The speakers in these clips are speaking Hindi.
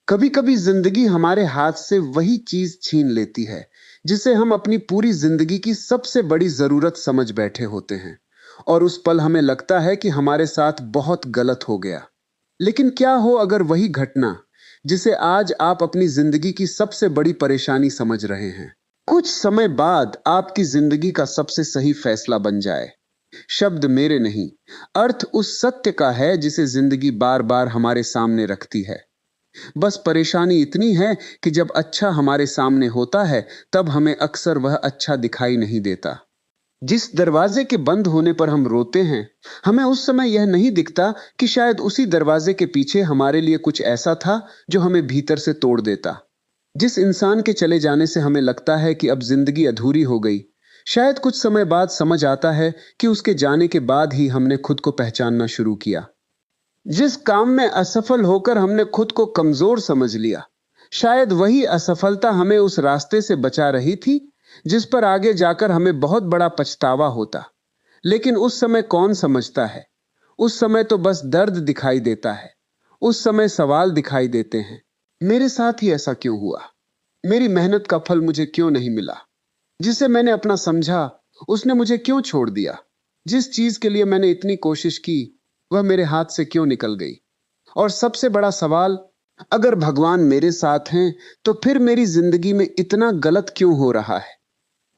कभी कभी जिंदगी हमारे हाथ से वही चीज छीन लेती है जिसे हम अपनी पूरी जिंदगी की सबसे बड़ी जरूरत समझ बैठे होते हैं। और उस पल हमें लगता है कि हमारे साथ बहुत गलत हो गया। लेकिन क्या हो अगर वही घटना जिसे आज आप अपनी जिंदगी की सबसे बड़ी परेशानी समझ रहे हैं, कुछ समय बाद आपकी जिंदगी का सबसे सही फैसला बन जाए। शब्द मेरे नहीं, अर्थ उस सत्य का है जिसे जिंदगी बार बार हमारे सामने रखती है। बस परेशानी इतनी है कि जब अच्छा हमारे सामने होता है तब हमें अक्सर वह अच्छा दिखाई नहीं देता। जिस दरवाजे के बंद होने पर हम रोते हैं, हमें उस समय यह नहीं दिखता कि शायद उसी दरवाजे के पीछे हमारे लिए कुछ ऐसा था जो हमें भीतर से तोड़ देता। जिस इंसान के चले जाने से हमें लगता है कि अब जिंदगी अधूरी हो गई, शायद कुछ समय बाद समझ आता है कि उसके जाने के बाद ही हमने खुद को पहचानना शुरू किया। जिस काम में असफल होकर हमने खुद को कमजोर समझ लिया, शायद वही असफलता हमें उस रास्ते से बचा रही थी जिस पर आगे जाकर हमें बहुत बड़ा पछतावा होता। लेकिन उस समय कौन समझता है? उस समय तो बस दर्द दिखाई देता है। उस समय सवाल दिखाई देते हैं, मेरे साथ ही ऐसा क्यों हुआ? मेरी मेहनत का फल मुझे क्यों नहीं मिला? जिसे मैंने अपना समझा, उसने मुझे क्यों छोड़ दिया? जिस चीज के लिए मैंने इतनी कोशिश की, वह मेरे हाथ से क्यों निकल गई? और सबसे बड़ा सवाल, अगर भगवान मेरे साथ हैं तो फिर मेरी जिंदगी में इतना गलत क्यों हो रहा है?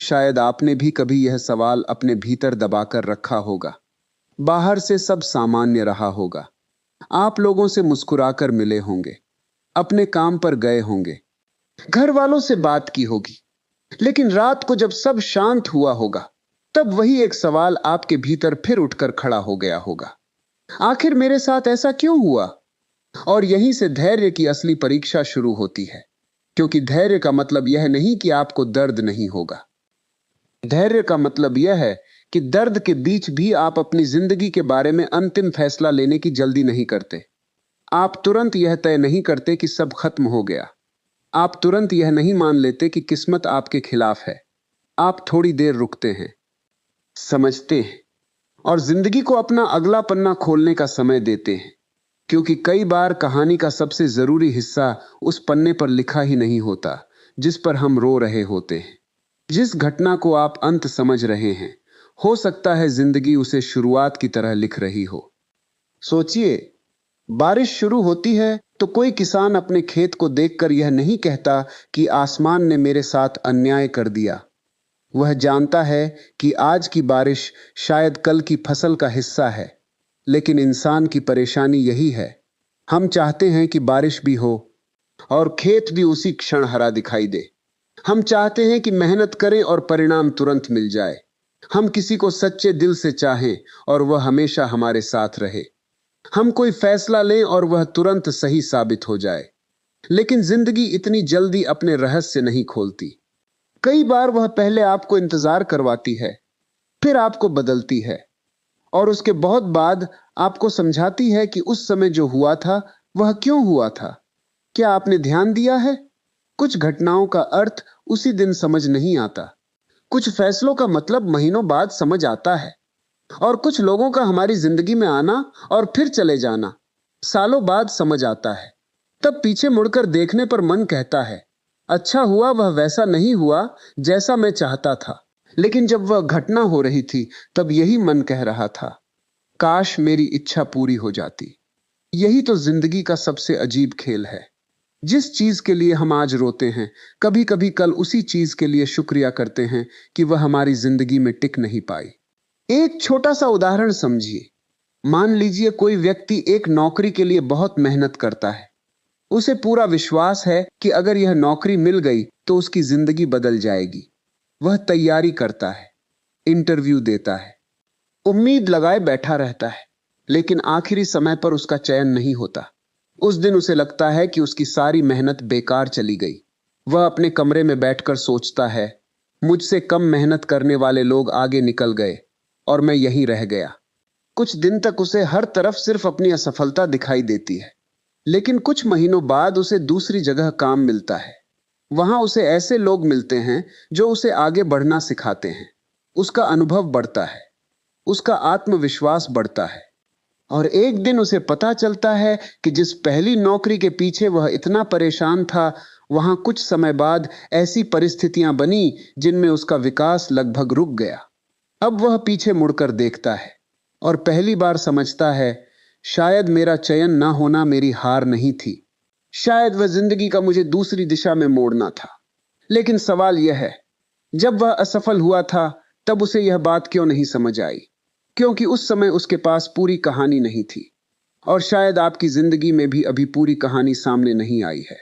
शायद आपने भी कभी यह सवाल अपने भीतर दबाकर रखा होगा। बाहर से सब सामान्य रहा होगा, आप लोगों से मुस्कुराकर मिले होंगे, अपने काम पर गए होंगे, घर वालों से बात की होगी, लेकिन रात को जब सब शांत हुआ होगा, तब वही एक सवाल आपके भीतर फिर उठकर खड़ा हो गया होगा, आखिर मेरे साथ ऐसा क्यों हुआ? और यहीं से धैर्य की असली परीक्षा शुरू होती है। क्योंकि धैर्य का मतलब यह नहीं कि आपको दर्द नहीं होगा। धैर्य का मतलब यह है कि दर्द के बीच भी आप अपनी जिंदगी के बारे में अंतिम फैसला लेने की जल्दी नहीं करते। आप तुरंत यह तय नहीं करते कि सब खत्म हो गया। आप तुरंत यह नहीं मान लेते कि किस्मत आपके खिलाफ है। आप थोड़ी देर रुकते हैं, समझते हैं, और जिंदगी को अपना अगला पन्ना खोलने का समय देते हैं। क्योंकि कई बार कहानी का सबसे जरूरी हिस्सा उस पन्ने पर लिखा ही नहीं होता जिस पर हम रो रहे होते हैं। जिस घटना को आप अंत समझ रहे हैं, हो सकता है जिंदगी उसे शुरुआत की तरह लिख रही हो। सोचिए, बारिश शुरू होती है तो कोई किसान अपने खेत को देखकर यह नहीं कहता कि आसमान ने मेरे साथ अन्याय कर दिया। वह जानता है कि आज की बारिश शायद कल की फसल का हिस्सा है। लेकिन इंसान की परेशानी यही है, हम चाहते हैं कि बारिश भी हो और खेत भी उसी क्षण हरा दिखाई दे। हम चाहते हैं कि मेहनत करें और परिणाम तुरंत मिल जाए। हम किसी को सच्चे दिल से चाहें और वह हमेशा हमारे साथ रहे। हम कोई फैसला लें और वह तुरंत सही साबित हो जाए। लेकिन जिंदगी इतनी जल्दी अपने रहस्य नहीं खोलती। कई बार वह पहले आपको इंतजार करवाती है, फिर आपको बदलती है, और उसके बहुत बाद आपको समझाती है कि उस समय जो हुआ था वह क्यों हुआ था। क्या आपने ध्यान दिया है? कुछ घटनाओं का अर्थ उसी दिन समझ नहीं आता। कुछ फैसलों का मतलब महीनों बाद समझ आता है। और कुछ लोगों का हमारी जिंदगी में आना और फिर चले जाना सालों बाद समझ आता है। तब पीछे मुड़कर देखने पर मन कहता है, अच्छा हुआ वह वैसा नहीं हुआ जैसा मैं चाहता था। लेकिन जब वह घटना हो रही थी, तब यही मन कह रहा था, काश मेरी इच्छा पूरी हो जाती। यही तो जिंदगी का सबसे अजीब खेल है। जिस चीज के लिए हम आज रोते हैं, कभी कभी कल उसी चीज के लिए शुक्रिया करते हैं कि वह हमारी जिंदगी में टिक नहीं पाई। एक छोटा सा उदाहरण समझिए। मान लीजिए कोई व्यक्ति एक नौकरी के लिए बहुत मेहनत करता है। उसे पूरा विश्वास है कि अगर यह नौकरी मिल गई तो उसकी जिंदगी बदल जाएगी। वह तैयारी करता है, इंटरव्यू देता है, उम्मीद लगाए बैठा रहता है, लेकिन आखिरी समय पर उसका चयन नहीं होता। उस दिन उसे लगता है कि उसकी सारी मेहनत बेकार चली गई। वह अपने कमरे में बैठकर सोचता है, मुझसे कम मेहनत करने वाले लोग आगे निकल गए और मैं यहीं रह गया। कुछ दिन तक उसे हर तरफ सिर्फ अपनी असफलता दिखाई देती है। लेकिन कुछ महीनों बाद उसे दूसरी जगह काम मिलता है। वहां उसे ऐसे लोग मिलते हैं जो उसे आगे बढ़ना सिखाते हैं। उसका अनुभव बढ़ता है, उसका आत्मविश्वास बढ़ता है, और एक दिन उसे पता चलता है कि जिस पहली नौकरी के पीछे वह इतना परेशान था, वहां कुछ समय बाद ऐसी परिस्थितियां बनी जिनमें उसका विकास लगभग रुक गया। अब वह पीछे मुड़कर देखता है और पहली बार समझता है, शायद मेरा चयन ना होना मेरी हार नहीं थी, शायद वह जिंदगी का मुझे दूसरी दिशा में मोड़ना था। लेकिन सवाल यह है, जब वह असफल हुआ था तब उसे यह बात क्यों नहीं समझ आई? क्योंकि उस समय उसके पास पूरी कहानी नहीं थी। और शायद आपकी जिंदगी में भी अभी पूरी कहानी सामने नहीं आई है।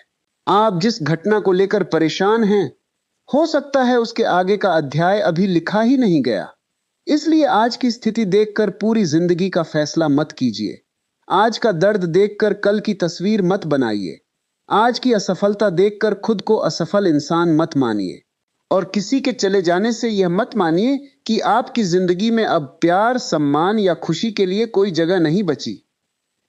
आप जिस घटना को लेकर परेशान हैं, हो सकता है उसके आगे का अध्याय अभी लिखा ही नहीं गया। इसलिए आज की स्थिति देखकर पूरी जिंदगी का फैसला मत कीजिए। आज का दर्द देखकर कल की तस्वीर मत बनाइए। आज की असफलता देखकर खुद को असफल इंसान मत मानिए। और किसी के चले जाने से यह मत मानिए कि आपकी जिंदगी में अब प्यार, सम्मान या खुशी के लिए कोई जगह नहीं बची।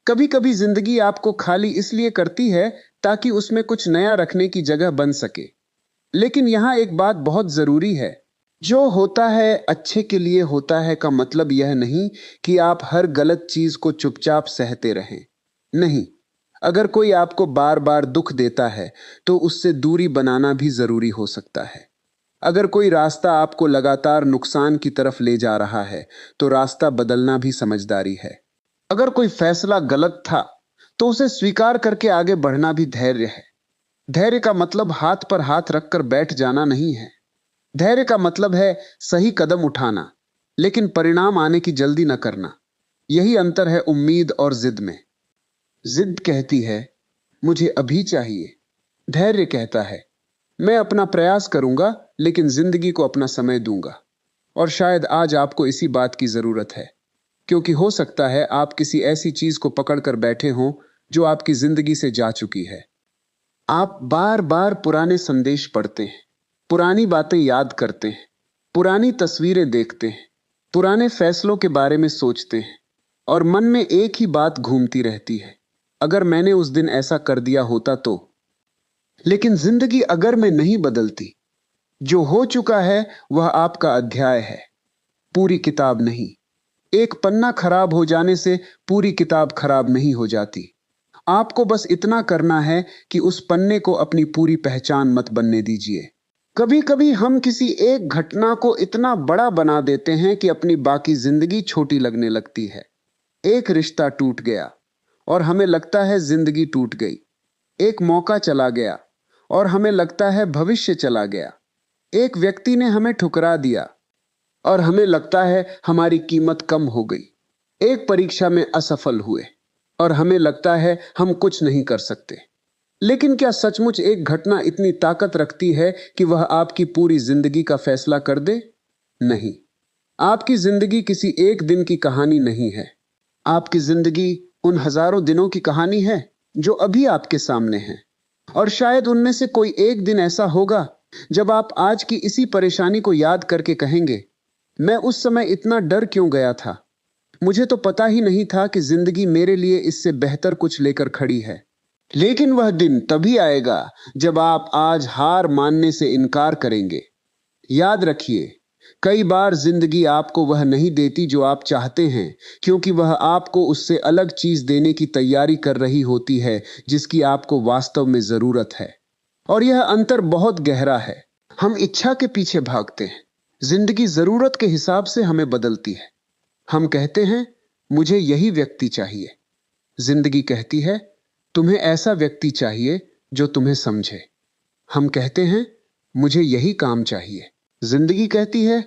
कभी कभी जिंदगी आपको खाली इसलिए करती है ताकि उसमें कुछ नया रखने की जगह बन सके। लेकिन यहां एक बात बहुत जरूरी है, जो होता है अच्छे के लिए होता है का मतलब यह नहीं कि आप हर गलत चीज को चुपचाप सहते रहें। नहीं, अगर कोई आपको बार बार दुख देता है तो उससे दूरी बनाना भी जरूरी हो सकता है। अगर कोई रास्ता आपको लगातार नुकसान की तरफ ले जा रहा है तो रास्ता बदलना भी समझदारी है। अगर कोई फैसला गलत था तो उसे स्वीकार करके आगे बढ़ना भी धैर्य है। धैर्य का मतलब हाथ पर हाथ रखकर बैठ जाना नहीं है। धैर्य का मतलब है सही कदम उठाना, लेकिन परिणाम आने की जल्दी न करना। यही अंतर है उम्मीद और जिद में। जिद कहती है मुझे अभी चाहिए, धैर्य कहता है मैं अपना प्रयास करूंगा लेकिन जिंदगी को अपना समय दूंगा। और शायद आज आपको इसी बात की जरूरत है, क्योंकि हो सकता है आप किसी ऐसी चीज को पकड़कर बैठे हों जो आपकी जिंदगी से जा चुकी है। आप बार बार पुराने संदेश पढ़ते हैं, पुरानी बातें याद करते हैं, पुरानी तस्वीरें देखते हैं, पुराने फैसलों के बारे में सोचते हैं और मन में एक ही बात घूमती रहती है, अगर मैंने उस दिन ऐसा कर दिया होता तो। लेकिन जिंदगी अगर मैं नहीं बदलती, जो हो चुका है वह आपका अध्याय है, पूरी किताब नहीं। एक पन्ना खराब हो जाने से पूरी किताब खराब नहीं हो जाती। आपको बस इतना करना है कि उस पन्ने को अपनी पूरी पहचान मत बनने दीजिए। कभी कभी हम किसी एक घटना को इतना बड़ा बना देते हैं कि अपनी बाकी जिंदगी छोटी लगने लगती है। एक रिश्ता टूट गया और हमें लगता है जिंदगी टूट गई। एक मौका चला गया और हमें लगता है भविष्य चला गया। एक व्यक्ति ने हमें ठुकरा दिया और हमें लगता है हमारी कीमत कम हो गई। एक परीक्षा में असफल हुए और हमें लगता है हम कुछ नहीं कर सकते। लेकिन क्या सचमुच एक घटना इतनी ताकत रखती है कि वह आपकी पूरी जिंदगी का फैसला कर दे? नहीं। आपकी जिंदगी किसी एक दिन की कहानी नहीं है। आपकी जिंदगी उन हजारों दिनों की कहानी है जो अभी आपके सामने है। और शायद उनमें से कोई एक दिन ऐसा होगा जब आप आज की इसी परेशानी को याद करके कहेंगे, मैं उस समय इतना डर क्यों गया था? मुझे तो पता ही नहीं था कि जिंदगी मेरे लिए इससे बेहतर कुछ लेकर खड़ी है। लेकिन वह दिन तभी आएगा जब आप आज हार मानने से इनकार करेंगे। याद रखिए, कई बार जिंदगी आपको वह नहीं देती जो आप चाहते हैं, क्योंकि वह आपको उससे अलग चीज देने की तैयारी कर रही होती है जिसकी आपको वास्तव में जरूरत है। और यह अंतर बहुत गहरा है। हम इच्छा के पीछे भागते हैं, जिंदगी जरूरत के हिसाब से हमें बदलती है। हम कहते हैं मुझे यही व्यक्ति चाहिए, जिंदगी कहती है तुम्हें ऐसा व्यक्ति चाहिए जो तुम्हें समझे। हम कहते हैं मुझे यही काम चाहिए, जिंदगी कहती है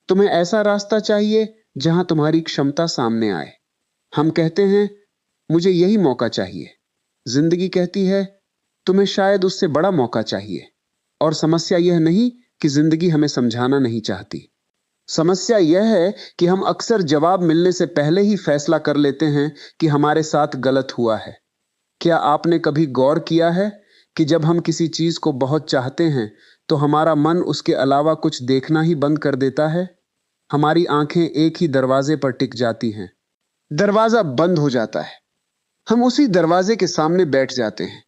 तुम्हें ऐसा रास्ता चाहिए जहां तुम्हारी क्षमता सामने आए। हम कहते हैं मुझे यही मौका चाहिए, जिंदगी कहती है तुम्हें शायद उससे बड़ा मौका चाहिए। और समस्या यह नहीं कि जिंदगी हमें समझाना नहीं चाहती। समस्या यह है कि हम अक्सर जवाब मिलने से पहले ही फैसला कर लेते हैं कि हमारे साथ गलत हुआ है। क्या आपने कभी गौर किया है कि जब हम किसी चीज को बहुत चाहते हैं तो हमारा मन उसके अलावा कुछ देखना ही बंद कर देता है? हमारी आंखें एक ही दरवाजे पर टिक जाती हैं। दरवाजा बंद हो जाता है, हम उसी दरवाजे के सामने बैठ जाते हैं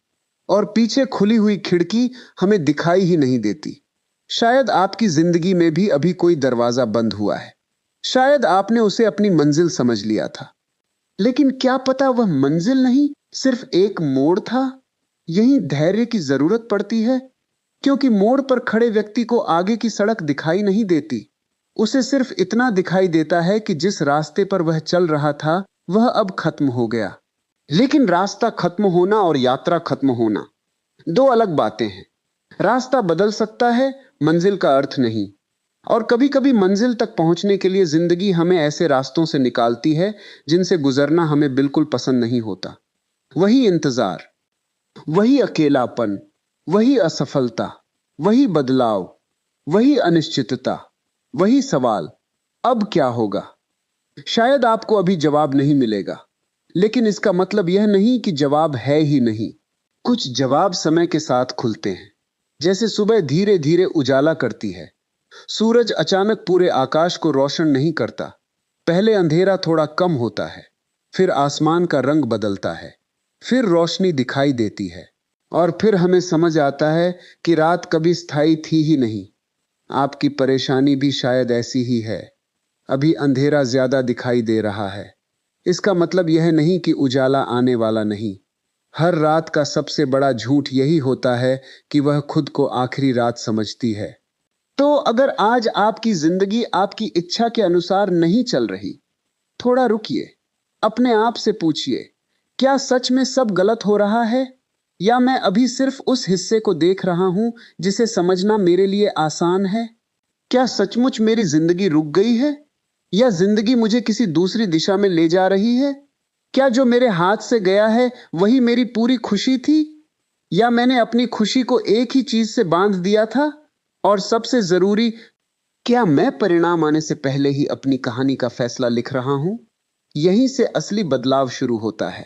और पीछे खुली हुई खिड़की हमें दिखाई ही नहीं देती। शायद आपकी जिंदगी में भी अभी कोई दरवाजा बंद हुआ है। शायद आपने उसे अपनी मंजिल समझ लिया था, लेकिन क्या पता वह मंजिल नहीं, सिर्फ एक मोड़ था। यही धैर्य की जरूरत पड़ती है, क्योंकि मोड़ पर खड़े व्यक्ति को आगे की सड़क दिखाई नहीं देती। उसे सिर्फ इतना दिखाई देता है कि जिस रास्ते पर वह चल रहा था वह अब खत्म हो गया। लेकिन रास्ता खत्म होना और यात्रा खत्म होना दो अलग बातें हैं। रास्ता बदल सकता है, मंजिल का अर्थ नहीं। और कभी कभी मंजिल तक पहुंचने के लिए जिंदगी हमें ऐसे रास्तों से निकालती है जिनसे गुजरना हमें बिल्कुल पसंद नहीं होता। वही इंतजार, वही अकेलापन, वही असफलता, वही बदलाव, वही अनिश्चितता, वही सवाल, अब क्या होगा। शायद आपको अभी जवाब नहीं मिलेगा, लेकिन इसका मतलब यह नहीं कि जवाब है ही नहीं। कुछ जवाब समय के साथ खुलते हैं, जैसे सुबह धीरे धीरे उजाला करती है। सूरज अचानक पूरे आकाश को रोशन नहीं करता। पहले अंधेरा थोड़ा कम होता है, फिर आसमान का रंग बदलता है, फिर रोशनी दिखाई देती है, और फिर हमें समझ आता है कि रात कभी स्थायी थी ही नहीं। आपकी परेशानी भी शायद ऐसी ही है। अभी अंधेरा ज्यादा दिखाई दे रहा है। इसका मतलब यह नहीं कि उजाला आने वाला नहीं। हर रात का सबसे बड़ा झूठ यही होता है कि वह खुद को आखिरी रात समझती है। तो अगर आज आपकी जिंदगी आपकी इच्छा के अनुसार नहीं चल रही, थोड़ा रुकिए। अपने आप से पूछिए, क्या सच में सब गलत हो रहा है, या मैं अभी सिर्फ उस हिस्से को देख रहा हूं जिसे समझना मेरे लिए आसान है। क्या सचमुच मेरी जिंदगी रुक गई है, या जिंदगी मुझे किसी दूसरी दिशा में ले जा रही है। क्या जो मेरे हाथ से गया है वही मेरी पूरी खुशी थी, या मैंने अपनी खुशी को एक ही चीज से बांध दिया था। और सबसे जरूरी, क्या मैं परिणाम आने से पहले ही अपनी कहानी का फैसला लिख रहा हूं। यहीं से असली बदलाव शुरू होता है,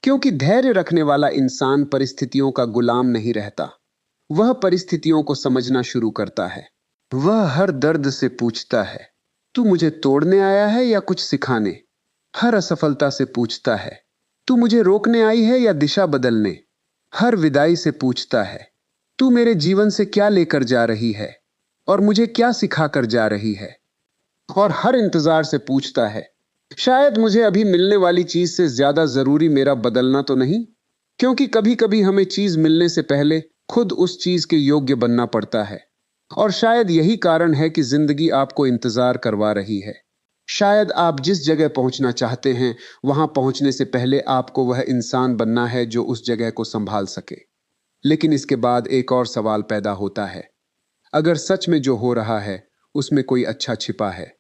क्योंकि धैर्य रखने वाला इंसान परिस्थितियों का गुलाम नहीं रहता। वह परिस्थितियों को समझना शुरू करता है। वह हर दर्द से पूछता है, तू मुझे तोड़ने आया है या कुछ सिखाने। हर असफलता से पूछता है, तू मुझे रोकने आई है या दिशा बदलने। हर विदाई से पूछता है, तू मेरे जीवन से क्या लेकर जा रही है और मुझे क्या सिखा कर जा रही है। और हर इंतजार से पूछता है, शायद मुझे अभी मिलने वाली चीज से ज्यादा जरूरी मेरा बदलना तो नहीं। क्योंकि कभी कभी हमें चीज मिलने से पहले खुद उस चीज के योग्य बनना पड़ता है। और शायद यही कारण है कि जिंदगी आपको इंतजार करवा रही है। शायद आप जिस जगह पहुंचना चाहते हैं वहां पहुंचने से पहले आपको वह इंसान बनना है जो उस जगह को संभाल सके। लेकिन इसके बाद एक और सवाल पैदा होता है, अगर सच में जो हो रहा है उसमें कोई अच्छा छिपा है,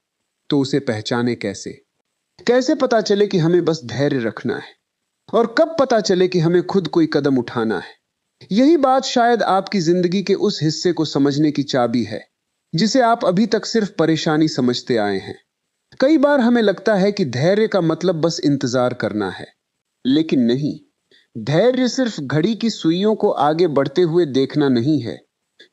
तो उसे पहचाने कैसे। कैसे पता चले कि हमें बस धैर्य रखना है, और कब पता चले कि हमें खुद कोई कदम उठाना है। यही बात शायद आपकी जिंदगी के उस हिस्से को समझने की चाबी है जिसे आप अभी तक सिर्फ परेशानी समझते आए हैं। कई बार हमें लगता है कि धैर्य का मतलब बस इंतजार करना है, लेकिन नहीं। धैर्य सिर्फ घड़ी की सुइयों को आगे बढ़ते हुए देखना नहीं है।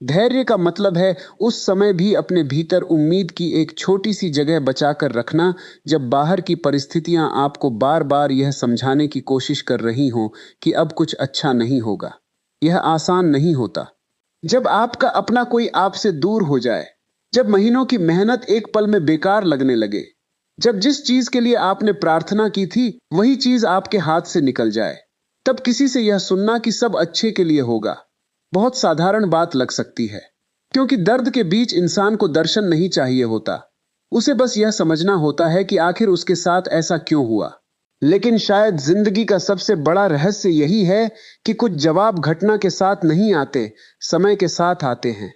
धैर्य का मतलब है उस समय भी अपने भीतर उम्मीद की एक छोटी सी जगह बचाकर रखना, जब बाहर की परिस्थितियां आपको बार बार यह समझाने की कोशिश कर रही हों कि अब कुछ अच्छा नहीं होगा। यह आसान नहीं होता। जब आपका अपना कोई आपसे दूर हो जाए, जब महीनों की मेहनत एक पल में बेकार लगने लगे, जब जिस चीज के लिए आपने प्रार्थना की थी वही चीज आपके हाथ से निकल जाए, तब किसी से यह सुनना कि सब अच्छे के लिए होगा बहुत साधारण बात लग सकती है। क्योंकि दर्द के बीच इंसान को दर्शन नहीं चाहिए होता। उसे बस यह समझना होता है कि आखिर उसके साथ ऐसा क्यों हुआ। लेकिन शायद जिंदगी का सबसे बड़ा रहस्य यही है कि कुछ जवाब घटना के साथ नहीं आते, समय के साथ आते हैं।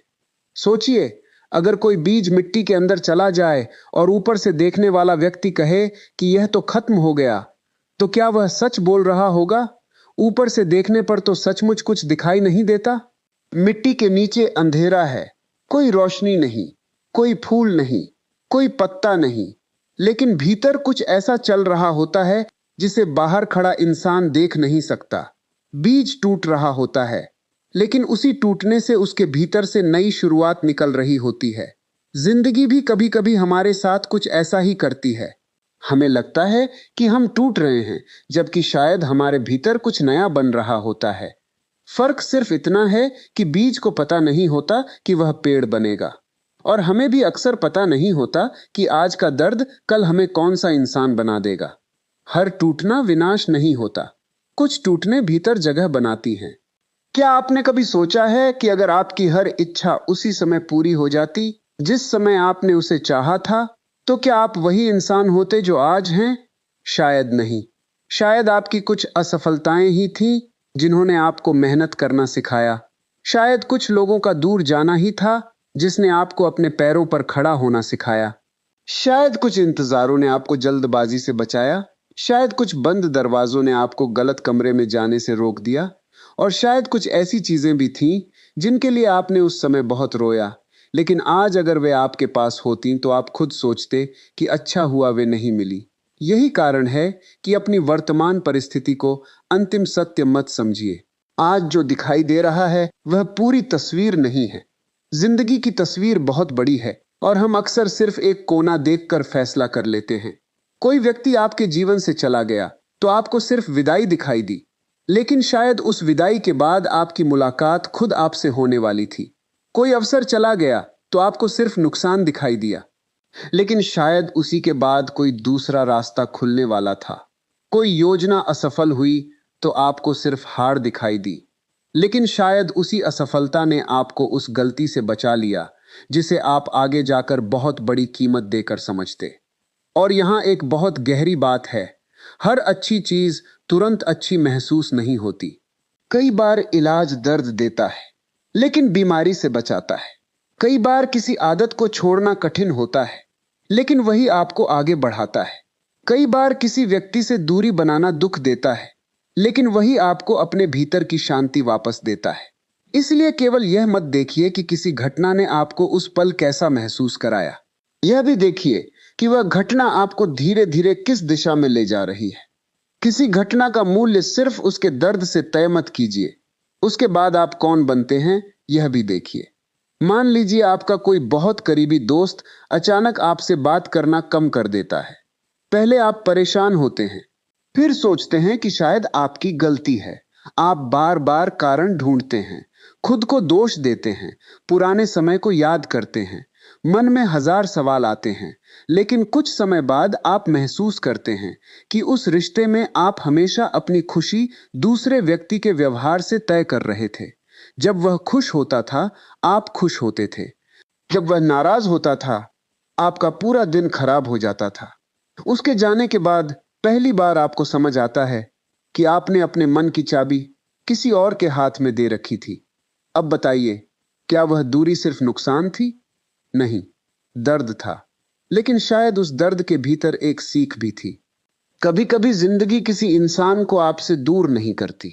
सोचिए, अगर कोई बीज मिट्टी के अंदर चला जाए और ऊपर से देखने वाला व्यक्ति कहे कि यह तो खत्म हो गया, तो क्या वह सच बोल रहा होगा। ऊपर से देखने पर तो सचमुच कुछ दिखाई नहीं देता। मिट्टी के नीचे अंधेरा है, कोई रोशनी नहीं, कोई फूल नहीं, कोई पत्ता नहीं। लेकिन भीतर कुछ ऐसा चल रहा होता है जिसे बाहर खड़ा इंसान देख नहीं सकता। बीज टूट रहा होता है, लेकिन उसी टूटने से उसके भीतर से नई शुरुआत निकल रही होती है। जिंदगी भी कभी कभी हमारे साथ कुछ ऐसा ही करती है। हमें लगता है कि हम टूट रहे हैं, जबकि शायद हमारे भीतर कुछ नया बन रहा होता है। फर्क सिर्फ इतना है कि बीज को पता नहीं होता कि वह पेड़ बनेगा, और हमें भी अक्सर पता नहीं होता कि आज का दर्द कल हमें कौन सा इंसान बना देगा। हर टूटना विनाश नहीं होता, कुछ टूटने भीतर जगह बनाती हैं। क्या आपने कभी सोचा है कि अगर आपकी हर इच्छा उसी समय पूरी हो जाती जिस समय आपने उसे चाहा था, तो क्या आप वही इंसान होते जो आज हैं? शायद नहीं। शायद आपकी कुछ असफलताएं ही थीं जिन्होंने आपको मेहनत करना सिखाया। शायद कुछ लोगों का दूर जाना ही था जिसने आपको अपने पैरों पर खड़ा होना सिखाया। शायद कुछ इंतजारों ने आपको जल्दबाजी से बचाया। शायद कुछ बंद दरवाजों ने आपको गलत कमरे में जाने से रोक दिया। और शायद कुछ ऐसी चीजें भी थीं जिनके लिए आपने उस समय बहुत रोया, लेकिन आज अगर वे आपके पास होती तो आप खुद सोचते कि अच्छा हुआ वे नहीं मिली। यही कारण है कि अपनी वर्तमान परिस्थिति को अंतिम सत्य मत समझिए। आज जो दिखाई दे रहा है वह पूरी तस्वीर नहीं है। जिंदगी की तस्वीर बहुत बड़ी है और हम अक्सर सिर्फ एक कोना देखकर फैसला कर लेते हैं। कोई व्यक्ति आपके जीवन से चला गया तो आपको सिर्फ विदाई दिखाई दी, लेकिन शायद उस विदाई के बाद आपकी मुलाकात खुद आपसे होने वाली थी। कोई अवसर चला गया तो आपको सिर्फ नुकसान दिखाई दिया, लेकिन शायद उसी के बाद कोई दूसरा रास्ता खुलने वाला था। कोई योजना असफल हुई तो आपको सिर्फ हार दिखाई दी, लेकिन शायद उसी असफलता ने आपको उस गलती से बचा लिया जिसे आप आगे जाकर बहुत बड़ी कीमत देकर समझते। और यहां एक बहुत गहरी बात है, हर अच्छी चीज तुरंत अच्छी महसूस नहीं होती। कई बार इलाज दर्द देता है लेकिन बीमारी से बचाता है। कई बार किसी आदत को छोड़ना कठिन होता है लेकिन वही आपको आगे बढ़ाता है। कई बार किसी व्यक्ति से दूरी बनाना दुख देता है लेकिन वही आपको अपने भीतर की शांति वापस देता है। इसलिए केवल यह मत देखिए कि किसी घटना ने आपको उस पल कैसा महसूस कराया, यह भी देखिए कि वह घटना आपको धीरे धीरे किस दिशा में ले जा रही है। किसी घटना का मूल्य सिर्फ उसके दर्द से तय मत कीजिए, उसके बाद आप कौन बनते हैं यह भी देखिए। मान लीजिए आपका कोई बहुत करीबी दोस्त अचानक आपसे बात करना कम कर देता है। पहले आप परेशान होते हैं, फिर सोचते हैं कि शायद आपकी गलती है। आप बार बार कारण ढूंढते हैं, खुद को दोष देते हैं, पुराने समय को याद करते हैं। मन में हजार सवाल आते हैं, लेकिन कुछ समय बाद आप महसूस करते हैं कि उस रिश्ते में आप हमेशा अपनी खुशी दूसरे व्यक्ति के व्यवहार से तय कर रहे थे। जब वह खुश होता था आप खुश होते थे, जब वह नाराज होता था आपका पूरा दिन खराब हो जाता था। उसके जाने के बाद पहली बार आपको समझ आता है कि आपने अपने मन की चाबी किसी और के हाथ में दे रखी थी। अब बताइए, क्या वह दूरी सिर्फ नुकसान थी? नहीं, दर्द था। लेकिन शायद उस दर्द के भीतर एक सीख भी थी। कभी कभी जिंदगी किसी इंसान को आपसे दूर नहीं करती,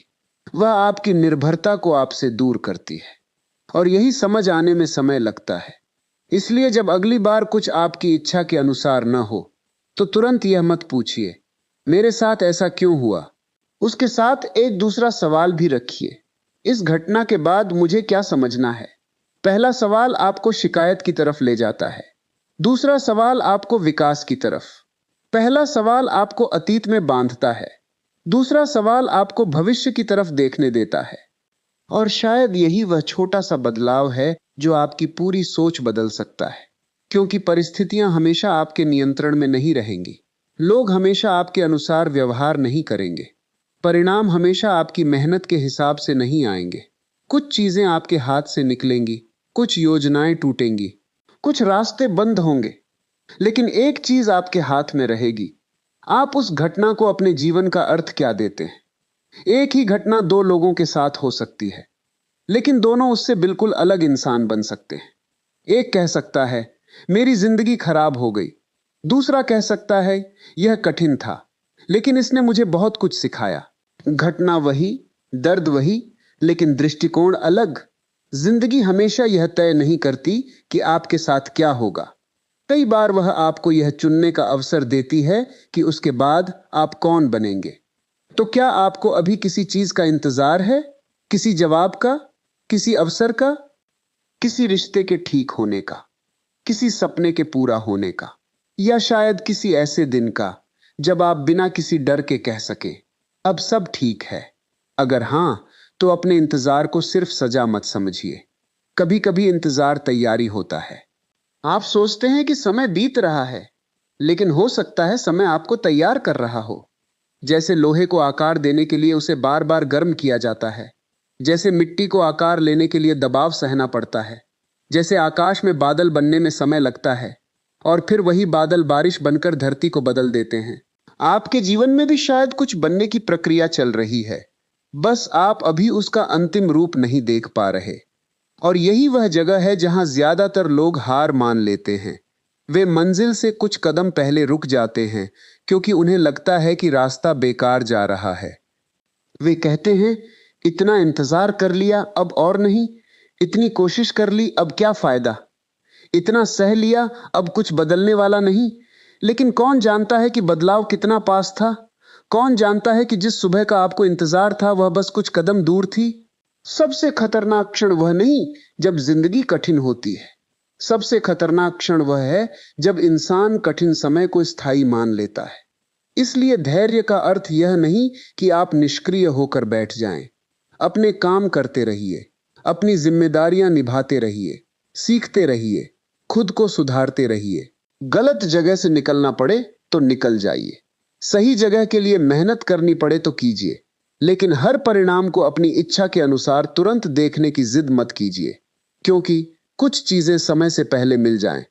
वह आपकी निर्भरता को आपसे दूर करती है। और यही समझ आने में समय लगता है। इसलिए जब अगली बार कुछ आपकी इच्छा के अनुसार न हो तो तुरंत यह मत पूछिए, मेरे साथ ऐसा क्यों हुआ? उसके साथ एक दूसरा सवाल भी रखिए, इस घटना के बाद मुझे क्या समझना है? पहला सवाल आपको शिकायत की तरफ ले जाता है, दूसरा सवाल आपको विकास की तरफ। पहला सवाल आपको अतीत में बांधता है, दूसरा सवाल आपको भविष्य की तरफ देखने देता है। और शायद यही वह छोटा सा बदलाव है जो आपकी पूरी सोच बदल सकता है। क्योंकि परिस्थितियां हमेशा आपके नियंत्रण में नहीं रहेंगी, लोग हमेशा आपके अनुसार व्यवहार नहीं करेंगे, परिणाम हमेशा आपकी मेहनत के हिसाब से नहीं आएंगे। कुछ चीजें आपके हाथ से निकलेंगी, कुछ योजनाएं टूटेंगी, कुछ रास्ते बंद होंगे, लेकिन एक चीज आपके हाथ में रहेगी, आप उस घटना को अपने जीवन का अर्थ क्या देते हैं। एक ही घटना दो लोगों के साथ हो सकती है, लेकिन दोनों उससे बिल्कुल अलग इंसान बन सकते हैं। एक कह सकता है मेरी जिंदगी खराब हो गई, दूसरा कह सकता है यह कठिन था लेकिन इसने मुझे बहुत कुछ सिखाया। घटना वही, दर्द वही, लेकिन दृष्टिकोण अलग। जिंदगी हमेशा यह तय नहीं करती कि आपके साथ क्या होगा। कई बार वह आपको यह चुनने का अवसर देती है कि उसके बाद आप कौन बनेंगे। तो क्या आपको अभी किसी चीज का इंतजार है? किसी जवाब का, किसी अवसर का, किसी रिश्ते के ठीक होने का, किसी सपने के पूरा होने का, या शायद किसी ऐसे दिन का जब आप बिना किसी डर के कह सके अब सब ठीक है? अगर हां, तो अपने इंतजार को सिर्फ सजा मत समझिए। कभी कभी इंतजार तैयारी होता है। आप सोचते हैं कि समय बीत रहा है, लेकिन हो सकता है समय आपको तैयार कर रहा हो। जैसे लोहे को आकार देने के लिए उसे बार बार गर्म किया जाता है, जैसे मिट्टी को आकार लेने के लिए दबाव सहना पड़ता है, जैसे आकाश में बादल बनने में समय लगता है और फिर वही बादल बारिश बनकर धरती को बदल देते हैं। आपके जीवन में भी शायद कुछ बनने की प्रक्रिया चल रही है, बस आप अभी उसका अंतिम रूप नहीं देख पा रहे। और यही वह जगह है जहां ज्यादातर लोग हार मान लेते हैं। वे मंजिल से कुछ कदम पहले रुक जाते हैं क्योंकि उन्हें लगता है कि रास्ता बेकार जा रहा है। वे कहते हैं, इतना इंतजार कर लिया, अब और नहीं। इतनी कोशिश कर ली, अब क्या फायदा। इतना सह लिया, अब कुछ बदलने वाला नहीं। लेकिन कौन जानता है कि बदलाव कितना पास था? कौन जानता है कि जिस सुबह का आपको इंतजार था वह बस कुछ कदम दूर थी? सबसे खतरनाक क्षण वह नहीं जब जिंदगी कठिन होती है। सबसे खतरनाक क्षण वह है जब इंसान कठिन समय को स्थायी मान लेता है। इसलिए धैर्य का अर्थ यह नहीं कि आप निष्क्रिय होकर बैठ जाएं। अपने काम करते रहिए, अपनी जिम्मेदारियां निभाते रहिए, सीखते रहिए, खुद को सुधारते रहिए। गलत जगह से निकलना पड़े तो निकल जाइए, सही जगह के लिए मेहनत करनी पड़े तो कीजिए, लेकिन हर परिणाम को अपनी इच्छा के अनुसार तुरंत देखने की जिद मत कीजिए, क्योंकि कुछ चीजें समय से पहले मिल जाएं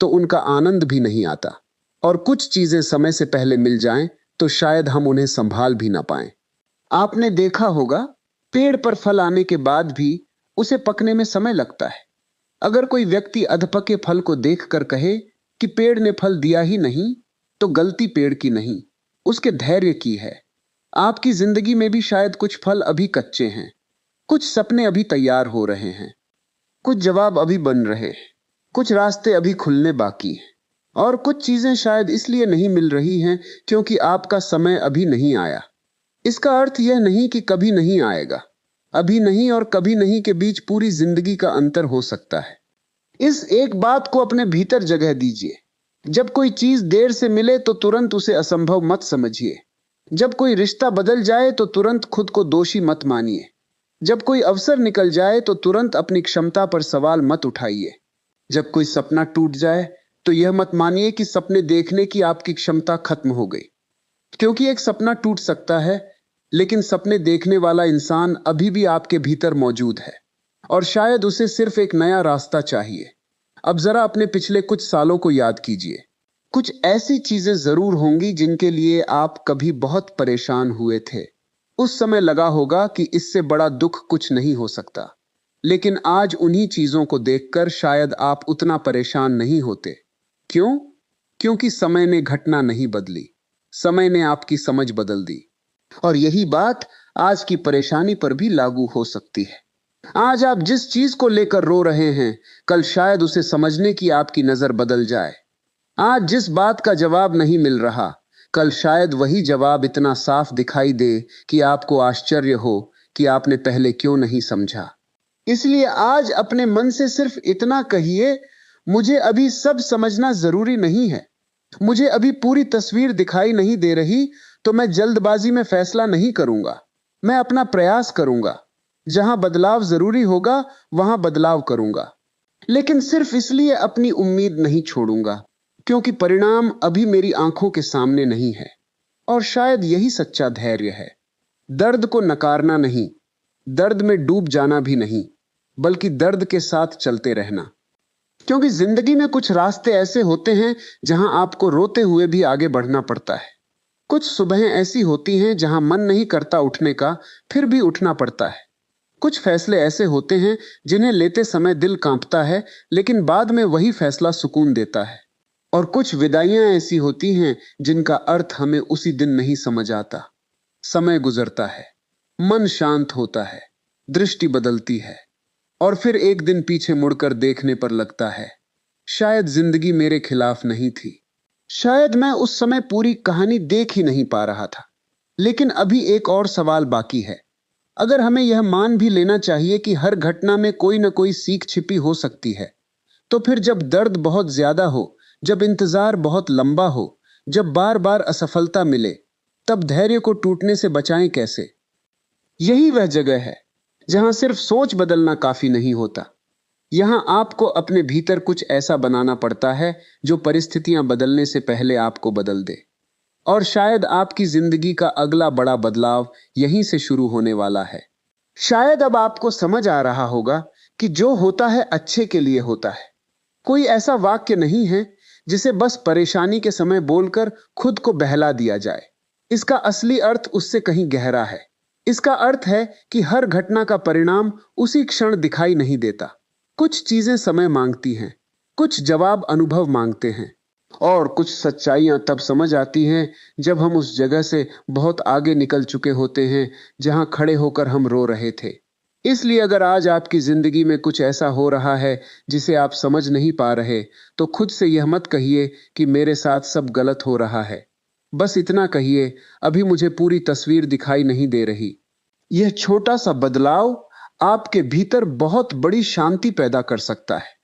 तो उनका आनंद भी नहीं आता, और कुछ चीजें समय से पहले मिल जाएं तो शायद हम उन्हें संभाल भी ना पाएं। आपने देखा होगा, पेड़ पर फल आने के बाद भी उसे पकने में समय लगता है। अगर कोई व्यक्ति अधपके फल को देखकर कहे कि पेड़ ने फल दिया ही नहीं, तो गलती पेड़ की नहीं, उसके धैर्य की है। आपकी जिंदगी में भी शायद कुछ फल अभी कच्चे हैं, कुछ सपने अभी तैयार हो रहे हैं, कुछ जवाब अभी बन रहे हैं, कुछ रास्ते अभी खुलने बाकी हैं, और कुछ चीजें शायद इसलिए नहीं मिल रही हैं क्योंकि आपका समय अभी नहीं आया। इसका अर्थ यह नहीं कि कभी नहीं आएगा। अभी नहीं और कभी नहीं के बीच पूरी जिंदगी का अंतर हो सकता है। इस एक बात को अपने भीतर जगह दीजिए। जब कोई चीज देर से मिले तो तुरंत उसे असंभव मत समझिए। जब कोई रिश्ता बदल जाए तो तुरंत खुद को दोषी मत मानिए। जब कोई अवसर निकल जाए तो तुरंत अपनी क्षमता पर सवाल मत उठाइए। जब कोई सपना टूट जाए तो यह मत मानिए कि सपने देखने की आपकी क्षमता खत्म हो गई, क्योंकि एक सपना टूट सकता है, लेकिन सपने देखने वाला इंसान अभी भी आपके भीतर मौजूद है, और शायद उसे सिर्फ एक नया रास्ता चाहिए। अब जरा अपने पिछले कुछ सालों को याद कीजिए। कुछ ऐसी चीजें जरूर होंगी जिनके लिए आप कभी बहुत परेशान हुए थे। उस समय लगा होगा कि इससे बड़ा दुख कुछ नहीं हो सकता, लेकिन आज उन्हीं चीजों को देखकर शायद आप उतना परेशान नहीं होते। क्यों? क्योंकि समय ने घटना नहीं बदली, समय ने आपकी समझ बदल दी। और यही बात आज की परेशानी पर भी लागू हो सकती है। आज आप जिस चीज को लेकर रो रहे हैं, कल शायद उसे समझने की आपकी नजर बदल जाए। आज जिस बात का जवाब नहीं मिल रहा, कल शायद वही जवाब इतना साफ दिखाई दे कि आपको आश्चर्य हो कि आपने पहले क्यों नहीं समझा। इसलिए आज अपने मन से सिर्फ इतना कहिए, मुझे अभी सब समझना जरूरी नहीं है। मुझे अभी पूरी तस्वीर दिखाई नहीं दे रही, तो मैं जल्दबाजी में फैसला नहीं करूंगा। मैं अपना प्रयास करूंगा। जहां बदलाव जरूरी होगा वहां बदलाव करूंगा, लेकिन सिर्फ इसलिए अपनी उम्मीद नहीं छोड़ूंगा क्योंकि परिणाम अभी मेरी आंखों के सामने नहीं है। और शायद यही सच्चा धैर्य है। दर्द को नकारना नहीं, दर्द में डूब जाना भी नहीं, बल्कि दर्द के साथ चलते रहना। क्योंकि जिंदगी में कुछ रास्ते ऐसे होते हैं जहां आपको रोते हुए भी आगे बढ़ना पड़ता है। कुछ सुबहें ऐसी होती हैं जहां मन नहीं करता उठने का, फिर भी उठना पड़ता है। कुछ फैसले ऐसे होते हैं जिन्हें लेते समय दिल कांपता है, लेकिन बाद में वही फैसला सुकून देता है। और कुछ विदाइयां ऐसी होती हैं जिनका अर्थ हमें उसी दिन नहीं समझ आता। समय गुजरता है, मन शांत होता है, दृष्टि बदलती है, और फिर एक दिन पीछे मुड़कर देखने पर लगता है, शायद जिंदगी मेरे खिलाफ नहीं थी। शायद मैं उस समय पूरी कहानी देख ही नहीं पा रहा था। लेकिन अभी एक और सवाल बाकी है। अगर हमें यह मान भी लेना चाहिए कि हर घटना में कोई न कोई सीख छिपी हो सकती है, तो फिर जब दर्द बहुत ज्यादा हो, जब इंतजार बहुत लंबा हो, जब बार बार असफलता मिले, तब धैर्य को टूटने से बचाएं कैसे? यही वह जगह है जहां सिर्फ सोच बदलना काफी नहीं होता। यहां आपको अपने भीतर कुछ ऐसा बनाना पड़ता है जो परिस्थितियां बदलने से पहले आपको बदल दे। और शायद आपकी जिंदगी का अगला बड़ा बदलाव यहीं से शुरू होने वाला है। शायद अब आपको समझ आ रहा होगा कि जो होता है अच्छे के लिए होता है। कोई ऐसा वाक्य नहीं है जिसे बस परेशानी के समय बोलकर खुद को बहला दिया जाए। इसका असली अर्थ उससे कहीं गहरा है। इसका अर्थ है कि हर घटना का परिणाम उसी क्षण दिखाई नहीं देता। कुछ चीजें समय मांगती हैं, कुछ जवाब अनुभव मांगते हैं, और कुछ सच्चाइयां तब समझ आती हैं जब हम उस जगह से बहुत आगे निकल चुके होते हैं जहां खड़े होकर हम रो रहे थे। इसलिए अगर आज आपकी जिंदगी में कुछ ऐसा हो रहा है जिसे आप समझ नहीं पा रहे, तो खुद से यह मत कहिए कि मेरे साथ सब गलत हो रहा है। बस इतना कहिए, अभी मुझे पूरी तस्वीर दिखाई नहीं दे रही। यह छोटा सा बदलाव आपके भीतर बहुत बड़ी शांति पैदा कर सकता है।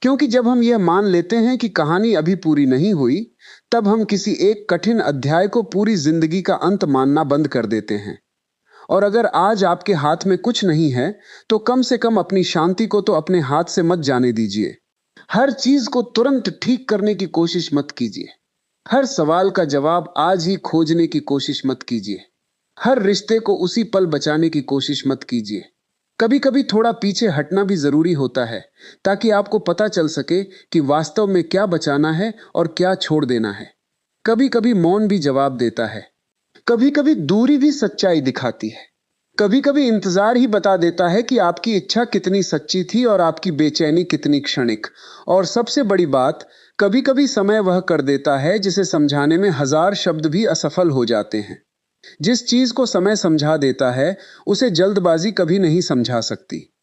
क्योंकि जब हम यह मान लेते हैं कि कहानी अभी पूरी नहीं हुई, तब हम किसी एक कठिन अध्याय को पूरी जिंदगी का अंत मानना बंद कर देते हैं। और अगर आज आपके हाथ में कुछ नहीं है, तो कम से कम अपनी शांति को तो अपने हाथ से मत जाने दीजिए। हर चीज को तुरंत ठीक करने की कोशिश मत कीजिए। हर सवाल का जवाब आज ही खोजने की कोशिश मत कीजिए। हर रिश्ते को उसी पल बचाने की कोशिश मत कीजिए। कभी कभी थोड़ा पीछे हटना भी जरूरी होता है, ताकि आपको पता चल सके कि वास्तव में क्या बचाना है और क्या छोड़ देना है। कभी कभी मौन भी जवाब देता है। कभी कभी दूरी भी सच्चाई दिखाती है। कभी कभी इंतजार ही बता देता है कि आपकी इच्छा कितनी सच्ची थी और आपकी बेचैनी कितनी क्षणिक। और सबसे बड़ी बात, कभी कभी समय वह कर देता है जिसे समझाने में 1000 शब्द भी असफल हो जाते हैं। जिस चीज को समय समझा देता है, उसे जल्दबाजी कभी नहीं समझा सकती।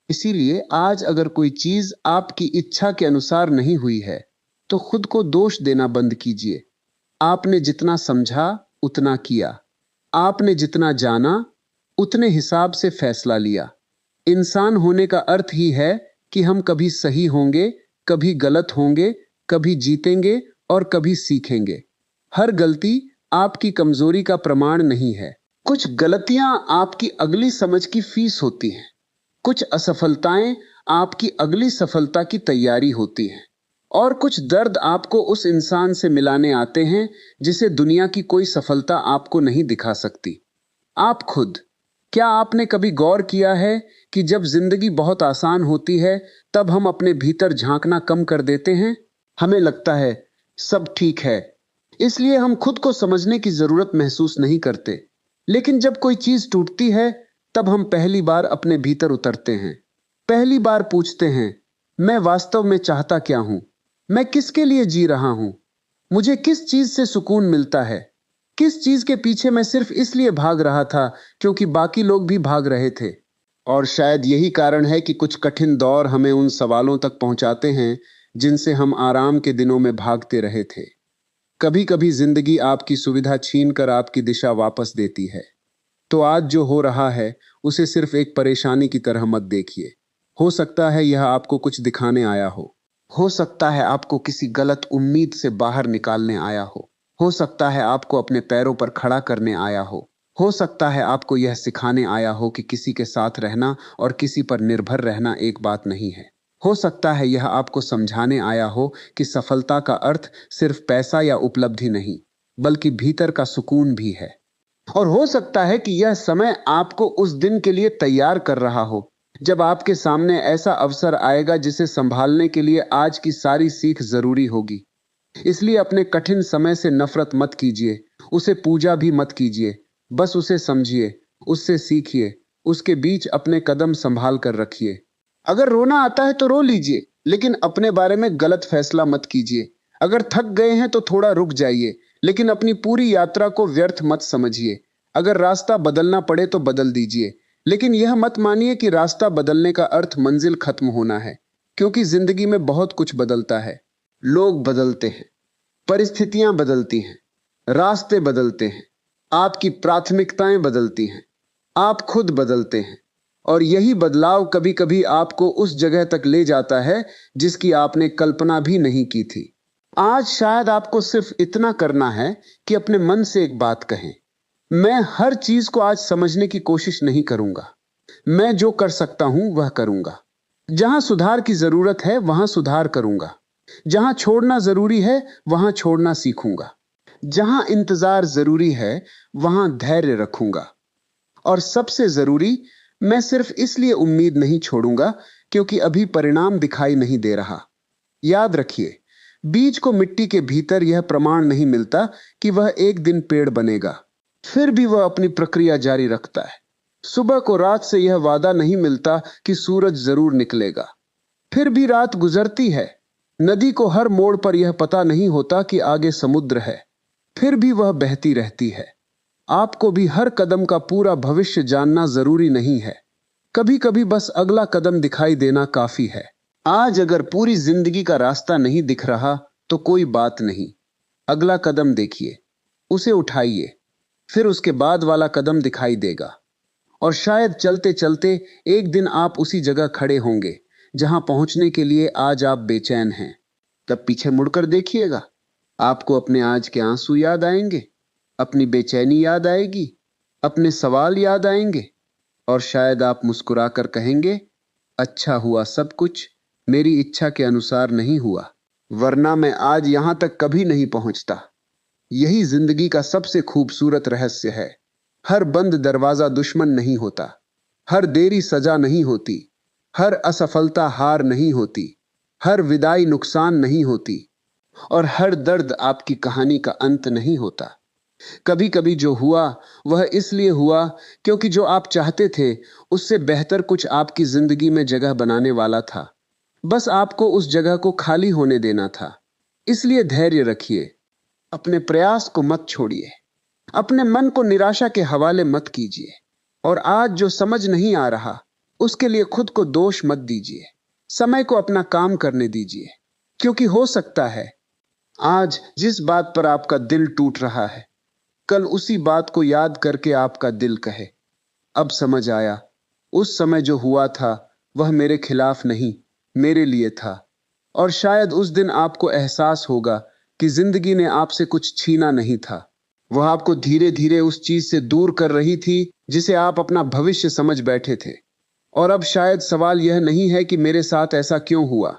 इसीलिए आज अगर कोई चीज आपकी इच्छा के अनुसार नहीं हुई है, तो खुद को दोष देना बंद कीजिए। आपने जितना समझा उतना किया। आपने जितना जाना उतने हिसाब से फैसला लिया। इंसान होने का अर्थ ही है कि हम कभी सही होंगे, कभी गलत होंगे, कभी जीतेंगे और कभी सीखेंगे। हर गलती आपकी कमजोरी का प्रमाण नहीं है। कुछ गलतियां आपकी अगली समझ की फीस होती हैं। कुछ असफलताएं आपकी अगली सफलता की तैयारी होती हैं। और कुछ दर्द आपको उस इंसान से मिलाने आते हैं जिसे दुनिया की कोई सफलता आपको नहीं दिखा सकती। आप खुद। क्या आपने कभी गौर किया है कि जब जिंदगी बहुत आसान होती है, तब हम अपने भीतर झांकना कम कर देते हैं? हमें लगता है सब ठीक है, इसलिए हम खुद को समझने की जरूरत महसूस नहीं करते। लेकिन जब कोई चीज टूटती है, तब हम पहली बार अपने भीतर उतरते हैं। पहली बार पूछते हैं, मैं वास्तव में चाहता क्या हूं? मैं किसके लिए जी रहा हूं? मुझे किस चीज से सुकून मिलता है? किस चीज के पीछे मैं सिर्फ इसलिए भाग रहा था क्योंकि बाकी लोग भी भाग रहे थे? और शायद यही कारण है कि कुछ कठिन दौर हमें उन सवालों तक पहुंचाते हैं जिनसे हम आराम के दिनों में भागते रहे थे। कभी कभी जिंदगी आपकी सुविधा छीनकर आपकी दिशा वापस देती है। तो आज जो हो रहा है, उसे सिर्फ एक परेशानी की तरह मत देखिए। हो सकता है यह आपको कुछ दिखाने आया हो सकता है आपको किसी गलत उम्मीद से बाहर निकालने आया हो सकता है आपको अपने पैरों पर खड़ा करने आया हो सकता है आपको यह सिखाने आया हो कि किसी के साथ रहना और किसी पर निर्भर रहना एक बात नहीं है। हो सकता है यह आपको समझाने आया हो कि सफलता का अर्थ सिर्फ पैसा या उपलब्धि नहीं, बल्कि भीतर का सुकून भी है। और हो सकता है कि यह समय आपको उस दिन के लिए तैयार कर रहा हो, जब आपके सामने ऐसा अवसर आएगा जिसे संभालने के लिए आज की सारी सीख जरूरी होगी। इसलिए अपने कठिन समय से नफरत मत कीजिए, उसे पूजा भी मत कीजिए। बस उसे समझिए, उससे सीखिए, उसके बीच अपने कदम संभाल कर रखिए। अगर रोना आता है तो रो लीजिए, लेकिन अपने बारे में गलत फैसला मत कीजिए। अगर थक गए हैं तो थोड़ा रुक जाइए, लेकिन अपनी पूरी यात्रा को व्यर्थ मत समझिए। अगर रास्ता बदलना पड़े तो बदल दीजिए, लेकिन यह मत मानिए कि रास्ता बदलने का अर्थ मंजिल खत्म होना है। क्योंकि जिंदगी में बहुत कुछ बदलता है। लोग बदलते हैं, परिस्थितियां बदलती हैं, रास्ते बदलते हैं, आपकी प्राथमिकताएं बदलती हैं, आप खुद बदलते हैं। और यही बदलाव कभी कभी आपको उस जगह तक ले जाता है जिसकी आपने कल्पना भी नहीं की थी। आज शायद आपको सिर्फ इतना करना है कि अपने मन से एक बात कहें, मैं हर चीज को आज समझने की कोशिश नहीं करूंगा। मैं जो कर सकता हूं वह करूंगा। जहां सुधार की जरूरत है वहां सुधार करूंगा। जहां छोड़ना जरूरी है वहां छोड़ना सीखूंगा। जहां इंतजार जरूरी है वहां धैर्य रखूंगा। और सबसे जरूरी, मैं सिर्फ इसलिए उम्मीद नहीं छोड़ूंगा क्योंकि अभी परिणाम दिखाई नहीं दे रहा। याद रखिए, बीज को मिट्टी के भीतर यह प्रमाण नहीं मिलता कि वह एक दिन पेड़ बनेगा, फिर भी वह अपनी प्रक्रिया जारी रखता है। सुबह को रात से यह वादा नहीं मिलता कि सूरज जरूर निकलेगा, फिर भी रात गुजरती है। नदी को हर मोड़ पर यह पता नहीं होता कि आगे समुद्र है, फिर भी वह बहती रहती है। आपको भी हर कदम का पूरा भविष्य जानना जरूरी नहीं है, कभी कभी बस अगला कदम दिखाई देना काफी है। आज अगर पूरी जिंदगी का रास्ता नहीं दिख रहा तो कोई बात नहीं, अगला कदम देखिए, उसे उठाइए, फिर उसके बाद वाला कदम दिखाई देगा। और शायद चलते चलते एक दिन आप उसी जगह खड़े होंगे जहां पहुंचने के लिए आज आप बेचैन हैं। तब पीछे मुड़कर देखिएगा, आपको अपने आज के आंसू याद आएंगे, अपनी बेचैनी याद आएगी, अपने सवाल याद आएंगे, और शायद आप मुस्कुराकर कहेंगे, अच्छा हुआ सब कुछ मेरी इच्छा के अनुसार नहीं हुआ, वरना मैं आज यहां तक कभी नहीं पहुंचता। यही जिंदगी का सबसे खूबसूरत रहस्य है। हर बंद दरवाजा दुश्मन नहीं होता, हर देरी सजा नहीं होती, हर असफलता हार नहीं होती, हर विदाई नुकसान नहीं होती, और हर दर्द आपकी कहानी का अंत नहीं होता। कभी कभी जो हुआ वह इसलिए हुआ क्योंकि जो आप चाहते थे उससे बेहतर कुछ आपकी जिंदगी में जगह बनाने वाला था। बस आपको उस जगह को खाली होने देना था। इसलिए धैर्य रखिए, अपने प्रयास को मत छोड़िए, अपने मन को निराशा के हवाले मत कीजिए, और आज जो समझ नहीं आ रहा उसके लिए खुद को दोष मत दीजिए। समय को अपना काम करने दीजिए, क्योंकि हो सकता है आज जिस बात पर आपका दिल टूट रहा है, कल उसी बात को याद करके आपका दिल कहे, अब समझ आया, उस समय जो हुआ था वह मेरे खिलाफ नहीं, मेरे लिए था। और शायद उस दिन आपको एहसास होगा कि जिंदगी ने आपसे कुछ छीना नहीं था, वह आपको धीरे धीरे उस चीज से दूर कर रही थी जिसे आप अपना भविष्य समझ बैठे थे। और अब शायद सवाल यह नहीं है कि मेरे साथ ऐसा क्यों हुआ,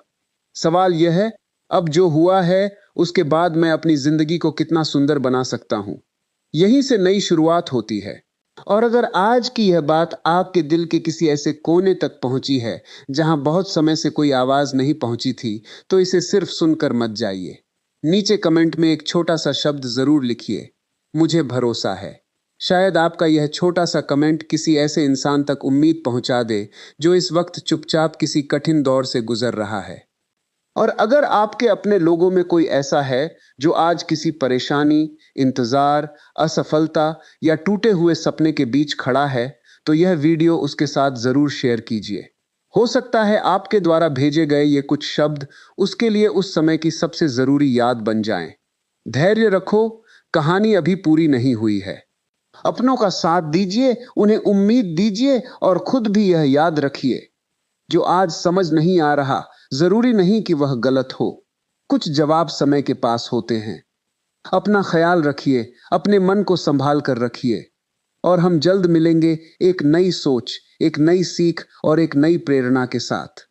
सवाल यह है अब जो हुआ है उसके बाद मैं अपनी जिंदगी को कितना सुंदर बना सकता हूं। यहीं से नई शुरुआत होती है। और अगर आज की यह बात आपके दिल के किसी ऐसे कोने तक पहुंची है जहां बहुत समय से कोई आवाज नहीं पहुंची थी, तो इसे सिर्फ सुनकर मत जाइए। नीचे कमेंट में एक छोटा सा शब्द जरूर लिखिए, मुझे भरोसा है। शायद आपका यह छोटा सा कमेंट किसी ऐसे इंसान तक उम्मीद पहुंचा दे जो इस वक्त चुपचाप किसी कठिन दौर से गुजर रहा है। और अगर आपके अपने लोगों में कोई ऐसा है जो आज किसी परेशानी, इंतजार, असफलता या टूटे हुए सपने के बीच खड़ा है, तो यह वीडियो उसके साथ जरूर शेयर कीजिए। हो सकता है आपके द्वारा भेजे गए ये कुछ शब्द उसके लिए उस समय की सबसे जरूरी याद बन जाएं। धैर्य रखो, कहानी अभी पूरी नहीं हुई है। अपनों का साथ दीजिए, उन्हें उम्मीद दीजिए, और खुद भी यह याद रखिए, जो आज समझ नहीं आ रहा जरूरी नहीं कि वह गलत हो। कुछ जवाब समय के पास होते हैं। अपना ख्याल रखिए, अपने मन को संभाल कर रखिए, और हम जल्द मिलेंगे एक नई सोच, एक नई सीख और एक नई प्रेरणा के साथ।